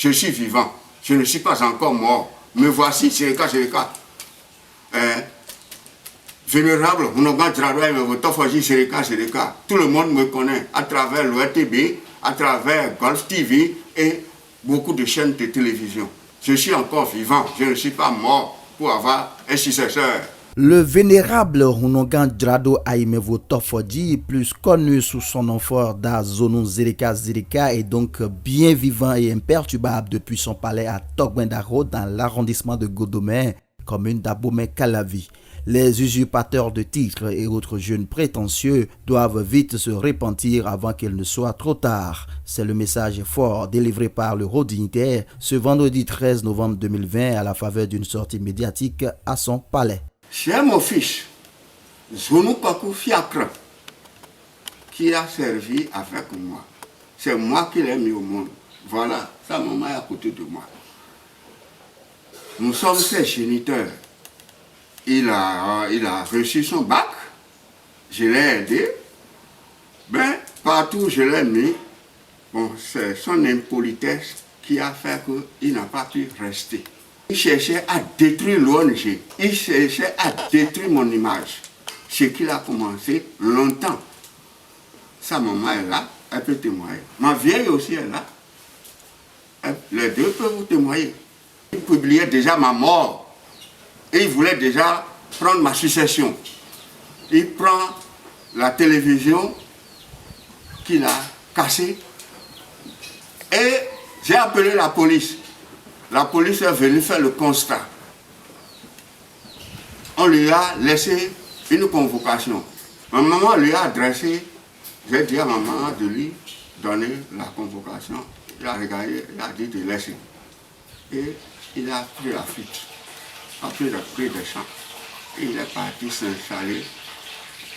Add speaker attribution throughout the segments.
Speaker 1: je suis vivant. Je ne suis pas encore mort. Me voici, c'est le cas. Vénérable Hunogan Drado Tofoji, c'est le cas. Tout le monde me connaît à travers l'ORTB, à travers Golf TV et beaucoup de chaînes de télévision. Je suis encore vivant, je ne suis pas mort pour avoir un successeur.
Speaker 2: Le vénérable Hunogan Drado Aimevo Tofoji, plus connu sous son nom fort d'Azonou Zereka Zereka, est donc bien vivant et imperturbable depuis son palais à Togwendaro dans l'arrondissement de Godomé, commune d'Abomey-Calavi. Les usurpateurs de titres et autres jeunes prétentieux doivent vite se repentir avant qu'il ne soit trop tard. C'est le message fort délivré par le haut dignitaire ce vendredi 13 novembre 2020 à la faveur d'une sortie médiatique à son palais.
Speaker 1: C'est mon fils, Zounou Pakou Fiacre, qui a servi avec moi. C'est moi qui l'ai mis au monde. Voilà, sa maman est à côté de moi. Nous sommes ses géniteurs. Il a reçu son bac, je l'ai aidé. Ben, partout je l'ai mis. Bon, c'est son impolitesse qui a fait qu'il n'a pas pu rester. Il cherchait à détruire l'ONG, il cherchait à détruire mon image. Ce qu'il a commencé longtemps. Sa maman est là, elle peut témoigner. Ma vieille aussi est là. Les deux peuvent vous témoigner. Il publiait déjà ma mort. Et il voulait déjà prendre ma succession. Il prend la télévision qu'il a cassée. Et j'ai appelé la police. La police est venue faire le constat. On lui a laissé une convocation. Ma maman lui a adressé, j'ai dit à ma maman de lui donner la convocation. Il a regardé, il a dit de laisser. Et il a pris la fuite. A pris le prix des champs. Et il est parti s'installer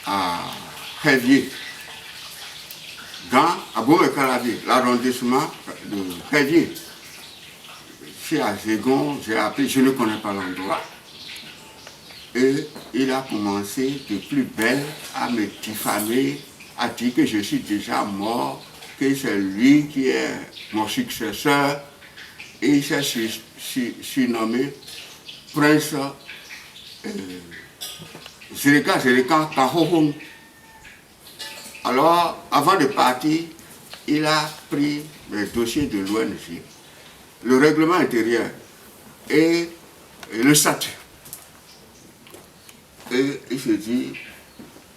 Speaker 1: à Révier, dans Abomey-Calavi, l'arrondissement de Révier. C'est à Zégon, j'ai appris, je ne connais pas l'endroit. Et il a commencé de plus belle à me diffamer, à dire que je suis déjà mort, que c'est lui qui est mon successeur. Et il s'est surnommé Prince Zereka Kahohong. Alors, avant de partir, il a pris le dossier de l'ONG, le règlement intérieur et le statut. Et il se dit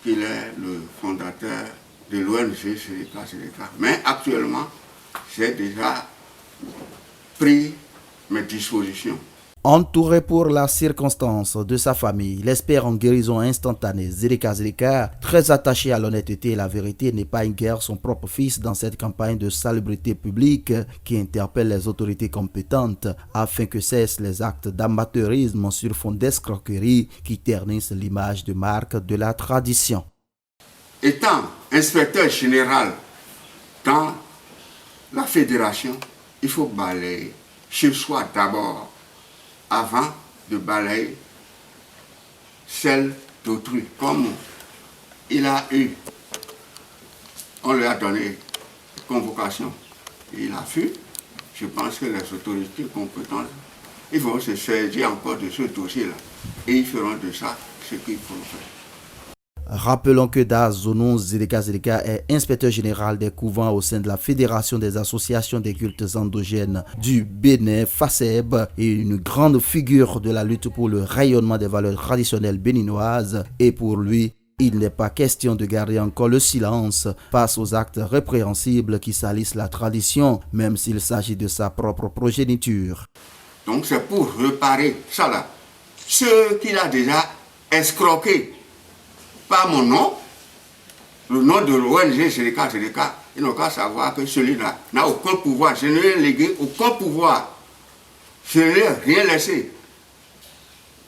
Speaker 1: qu'il est le fondateur de l'ONG Zereka. Mais actuellement, j'ai déjà pris mes dispositions.
Speaker 2: Entouré pour la circonstance de sa famille, il espère en guérison instantanée. Zereka Zereka, très attaché à l'honnêteté et la vérité, n'est pas une guerre son propre fils dans cette campagne de salubrité publique qui interpelle les autorités compétentes afin que cessent les actes d'amateurisme sur fond d'escroquerie qui ternissent l'image de marque de la tradition.
Speaker 1: Étant inspecteur général dans la fédération, il faut balayer chez soi d'abord, avant de balayer celle d'autrui. Comme il a eu, on lui a donné convocation, il a fui. Je pense que les autorités compétentes, ils vont se saisir encore de ce dossier-là et ils feront de ça ce qu'il faut faire.
Speaker 2: Rappelons que Dazonou Zereka Zereka est inspecteur général des couvents au sein de la Fédération des associations des cultes endogènes du Bénin, FACEB, et une grande figure de la lutte pour le rayonnement des valeurs traditionnelles béninoises. Et pour lui, il n'est pas question de garder encore le silence face aux actes répréhensibles qui salissent la tradition, même s'il s'agit de sa propre progéniture.
Speaker 1: Donc c'est pour réparer ça là. Ce qu'il a déjà escroqué par mon nom, le nom de l'ONG Zereka Zereka, ils n'ont qu'à savoir que celui-là n'a aucun pouvoir. Je ne lui ai légué aucun pouvoir. Je ne lui ai rien laissé.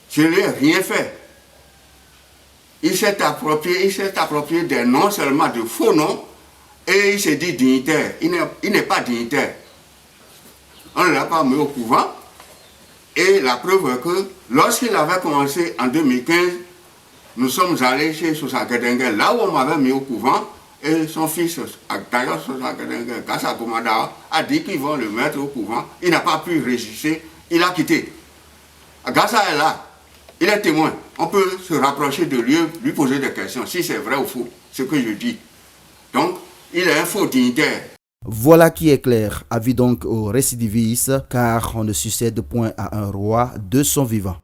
Speaker 1: Je ne lui ai rien fait. Il s'est approprié des noms seulement, de faux noms, et il s'est dit dignitaire. Il n'est pas dignitaire. On ne l'a pas mis au couvent. Et la preuve est que lorsqu'il avait commencé en 2015, nous sommes allés chez Sousa Gedengue, là où on m'avait mis au couvent, Et son fils, d'ailleurs, Gassa Komada, a dit qu'ils vont le mettre au couvent. Il n'a pas pu résister, il a quitté. Gassa est là, il est témoin. On peut se rapprocher de lui poser des questions, si c'est vrai ou faux, ce que je dis. Donc, il est un faux dignitaire.
Speaker 2: Voilà qui est clair. Avis donc aux récidivistes, car on ne succède point à un roi de son vivant.